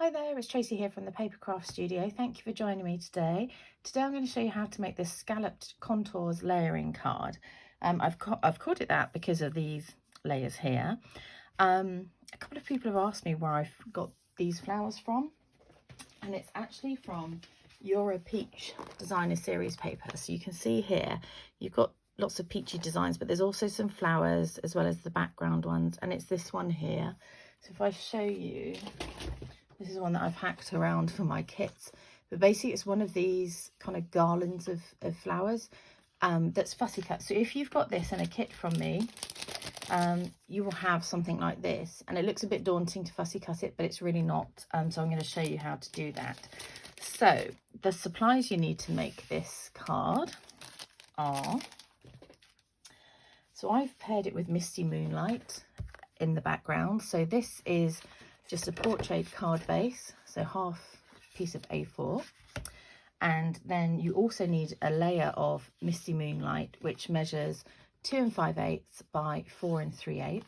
Hi there, it's Tracy here from the Papercraft Studio. Thank you for joining me today. Today I'm going to show you how to make this Scalloped Contours layering card. I've called it that because of these layers here. A couple of people have asked me where I've got these flowers from, and it's actually from Euro Peach Designer Series paper. So you can see here, you've got lots of peachy designs, but there's also some flowers as well as the background ones, and it's this one here. So if I show you, this is one that I've hacked around for my kits, but basically it's one of these kind of garlands of flowers that's fussy cut. So if you've got this in a kit from me, you will have something like this, and it looks a bit daunting to fussy cut it, but it's really not. So I'm going to show you how to do that. So the supplies you need to make this card are, so I've paired it with Misty Moonlight in the background. So this is just a portrait card base, so half piece of A4, and then you also need a layer of Misty Moonlight, which measures 2 5/8 by 4 3/8.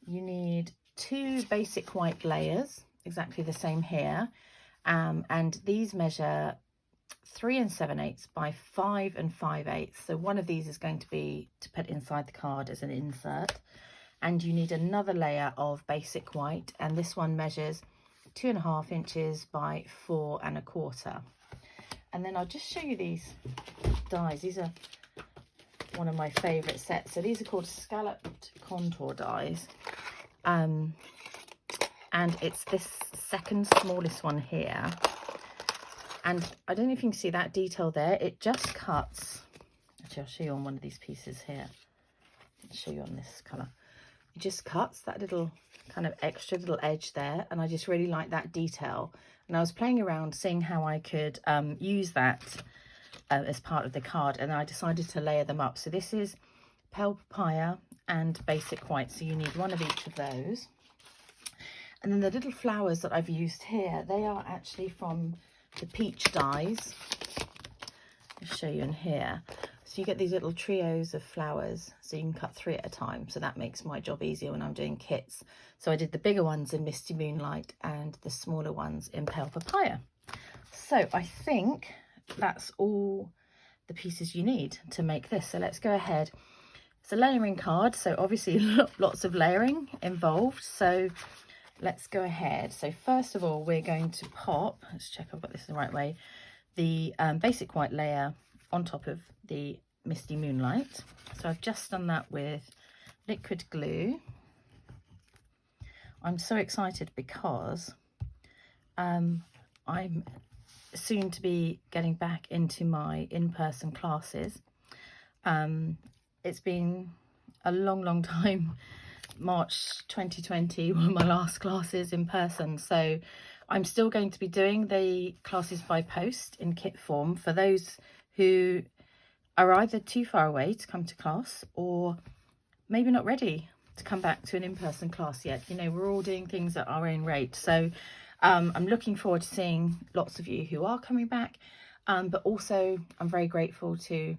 You need 2 basic white layers, exactly the same here, and these measure 3 7/8 by 5 5/8. So one of these is going to be to put inside the card as an insert. And you need another layer of basic white, and this one measures 2.5 inches by 4 1/4. And then I'll just show you these dies. These are one of my favorite sets. So these are called Scalloped Contour dies, and it's this second smallest one here. And I don't know if you can see that detail there. It just cuts. Actually, I'll show you on one of these pieces here. I'll show you on this colour. It just cuts that little kind of extra little edge there, and I just really like that detail. And I was playing around seeing how I could use that as part of the card, and I decided to layer them up. So this is pale papaya and basic white, so you need one of each of those. And then the little flowers that I've used here, they are actually from the peach dies. I'll show you in here. So you get these little trios of flowers, so you can cut 3 at a time. So that makes my job easier when I'm doing kits. So I did the bigger ones in Misty Moonlight and the smaller ones in Pale Papaya. So I think that's all the pieces you need to make this. So let's go ahead. It's a layering card, so obviously lots of layering involved. So let's go ahead. So first of all, we're going to pop, let's check I've got this the right way, the basic white layer on top of the Misty Moonlight. So I've just done that with liquid glue. I'm so excited because I'm soon to be getting back into my in-person classes. It's been a long time. March 2020 were my last classes in person, so I'm still going to be doing the classes by post in kit form for those who are either too far away to come to class or maybe not ready to come back to an in-person class yet. You know, we're all doing things at our own rate. So I'm looking forward to seeing lots of you who are coming back, but also I'm very grateful to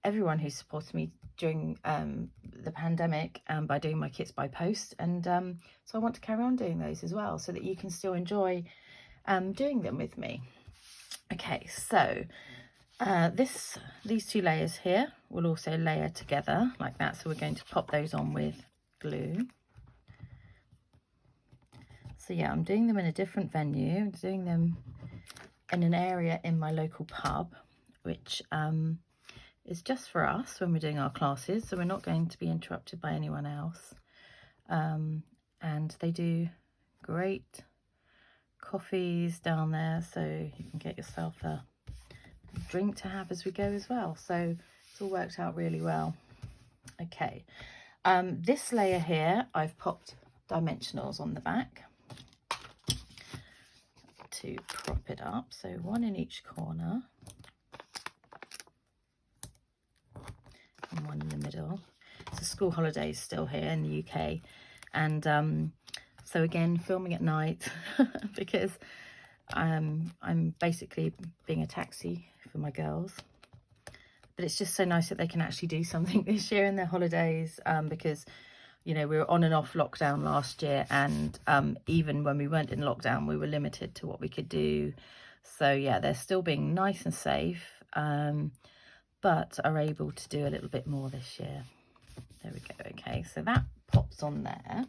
everyone who supported me during the pandemic by doing my kits by post, and so I want to carry on doing those as well so that you can still enjoy doing them with me. Okay, so these 2 layers here will also layer together like that, so we're going to pop those on with glue. So yeah, I'm doing them in a different venue. I'm doing them in an area in my local pub, which is just for us when we're doing our classes, so we're not going to be interrupted by anyone else. And they do great coffees down there, so you can get yourself a drink to have as we go as well. So it's all worked out really well. Okay, this layer here, I've popped dimensionals on the back to prop it up, so 1 in each corner and 1 in the middle. So school holidays still here in the UK, and so again, filming at night because I'm basically being a taxi for my girls. But it's just so nice that they can actually do something this year in their holidays, because you know, we were on and off lockdown last year, and even when we weren't in lockdown, we were limited to what we could do. So yeah, they're still being nice and safe, but are able to do a little bit more this year. There we go. Okay, so that pops on there. And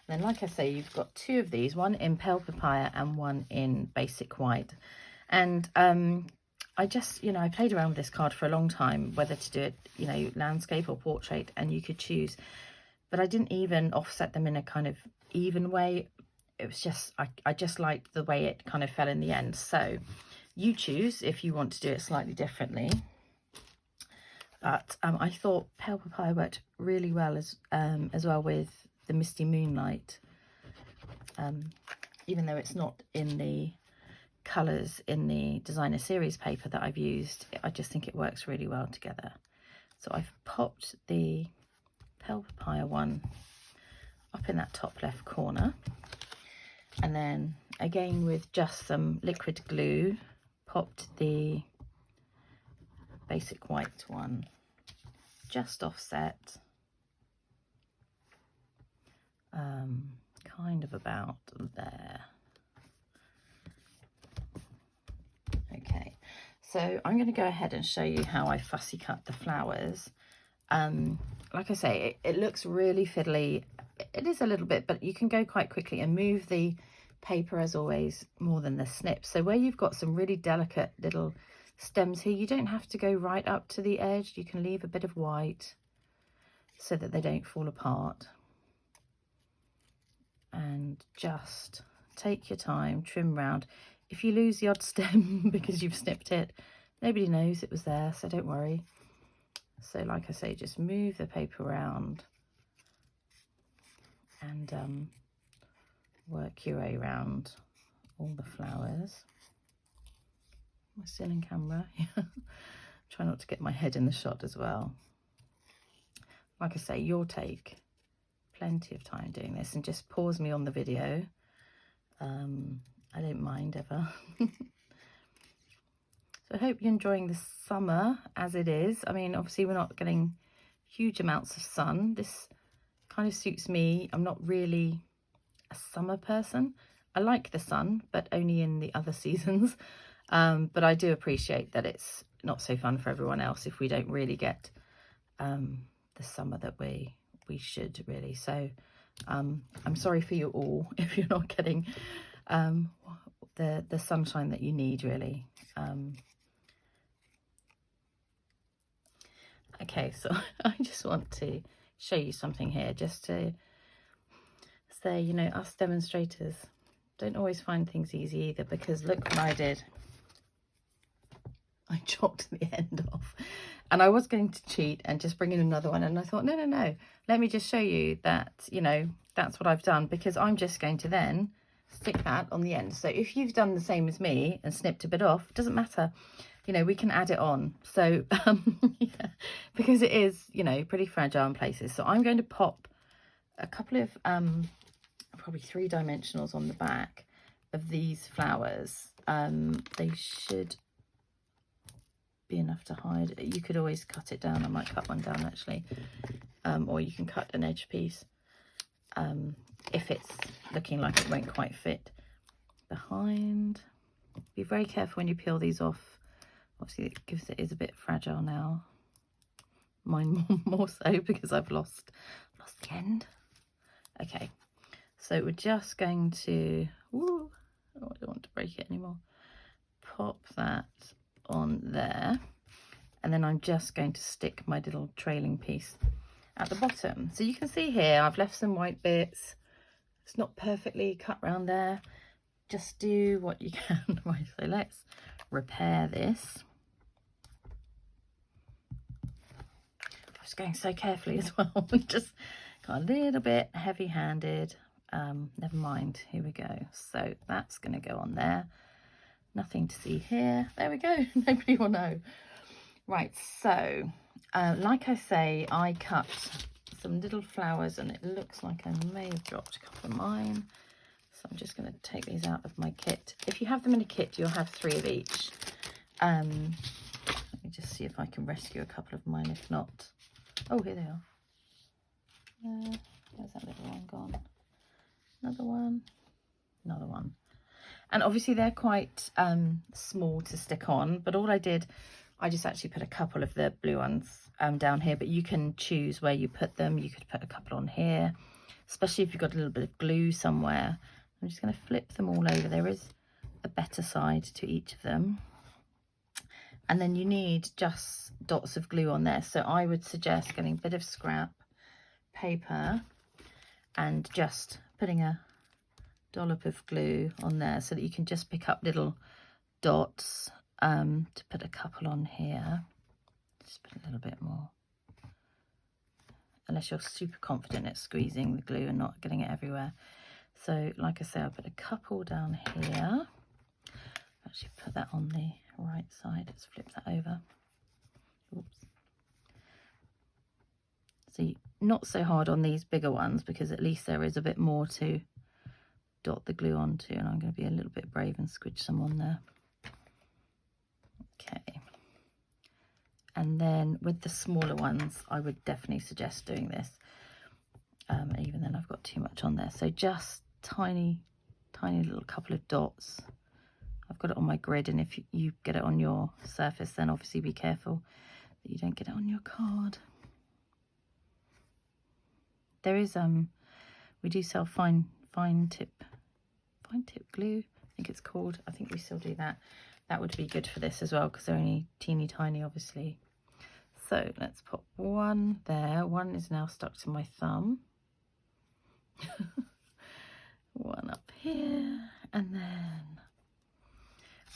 then, like I say, you've got two of these, one in Pale Papaya and one in Basic White. And I just, you know, I played around with this card for a long time, whether to do it, you know, landscape or portrait, and you could choose. But I didn't even offset them in a kind of even way. It was just, I just liked the way it kind of fell in the end. So you choose if you want to do it slightly differently. But I thought Pale Papaya worked really well as well with the Misty Moonlight. Even though it's not in the colours in the designer series paper that I've used, I just think it works really well together. So I've popped the Pale Papaya one up in that top left corner, and then again with just some liquid glue popped the Basic White one just offset, kind of about there. Okay, so I'm going to go ahead and show you how I fussy cut the flowers. Like I say, it looks really fiddly. It is a little bit, but you can go quite quickly and move the paper, as always, more than the snips. So where you've got some really delicate little stems here, you don't have to go right up to the edge. You can leave a bit of white so that they don't fall apart. And just take your time, trim round. If you lose the odd stem because you've snipped it, nobody knows it was there, so don't worry. So like I say, just move the paper around and work your way around all the flowers. Am I still in camera? Yeah. Try not to get my head in the shot as well. Like I say, you'll take plenty of time doing this, and just pause me on the video. I don't mind ever. So I hope you're enjoying the summer as it is. I mean, obviously we're not getting huge amounts of sun. This kind of suits me. I'm not really a summer person. I like the sun, but only in the other seasons. But I do appreciate that it's not so fun for everyone else if we don't really get the summer that we should really. So I'm sorry for you all if you're not getting the sunshine that you need, really. Okay, so I just want to show you something here, just to say, you know, us demonstrators don't always find things easy either, because look what I did. I chopped the end off, and I was going to cheat and just bring in another one, and I thought, no, let me just show you that, you know, that's what I've done, because I'm just going to then stick that on the end. So if you've done the same as me and snipped a bit off, it doesn't matter, you know, we can add it on. So yeah, because it is, you know, pretty fragile in places. So I'm going to pop a couple of probably 3 dimensionals on the back of these flowers. They should be enough to hide. You could always cut it down. I might cut one down actually, or you can cut an edge piece if it's looking like it won't quite fit behind. Be very careful when you peel these off. Obviously it is a bit fragile now, mine more so, because I've lost the end. Okay, so we're just going to, ooh, oh, I don't want to break it anymore, pop that on there, and then I'm just going to stick my little trailing piece at the bottom. So you can see here I've left some white bits. It's not perfectly cut round there. Just do what you can. Right, so let's repair this. I was going so carefully as well. Just got a little bit heavy-handed. Never mind, here we go. So that's going to go on there. Nothing to see here. There we go. Nobody will know. Right, so like I say, I cut some little flowers, and it looks like I may have dropped a couple of mine. So I'm just going to take these out of my kit. If you have them in a kit, you'll have 3 of each. Let me just see if I can rescue a couple of mine. If not, oh, here they are. Where's that little one gone? Another one, another one. And obviously they're quite small to stick on, but all I did, I just actually put a couple of the blue ones down here, but you can choose where you put them. You could put a couple on here, especially if you've got a little bit of glue somewhere. I'm just going to flip them all over. There is a better side to each of them. And then you need just dots of glue on there. So I would suggest getting a bit of scrap paper and just putting a dollop of glue on there so that you can just pick up little dots. To put a couple on here, just put a little bit more, unless you're super confident at squeezing the glue and not getting it everywhere. So like I say, I'll put a couple down here. Actually put that on the right side. Let's flip that over. Oops. See, not so hard on these bigger ones, because at least there is a bit more to dot the glue onto, and I'm going to be a little bit brave and squidge some on there. Okay, and then with the smaller ones, I would definitely suggest doing this. Even then I've got too much on there, so just tiny little couple of dots. I've got it on my grid, and if you get it on your surface, then obviously be careful that you don't get it on your card. There is we do sell fine tip glue, I think it's called. I think we still do that. That would be good for this as well, because they're only teeny tiny, obviously. So let's put one there. One is now stuck to my thumb. One up here, and then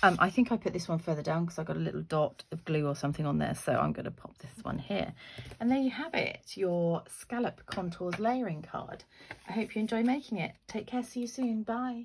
I think I put this one further down because I got a little dot of glue or something on there, so I'm going to pop this one here. And there you have it, your Scallop Contours layering card. I hope you enjoy making it. Take care, see you soon, bye.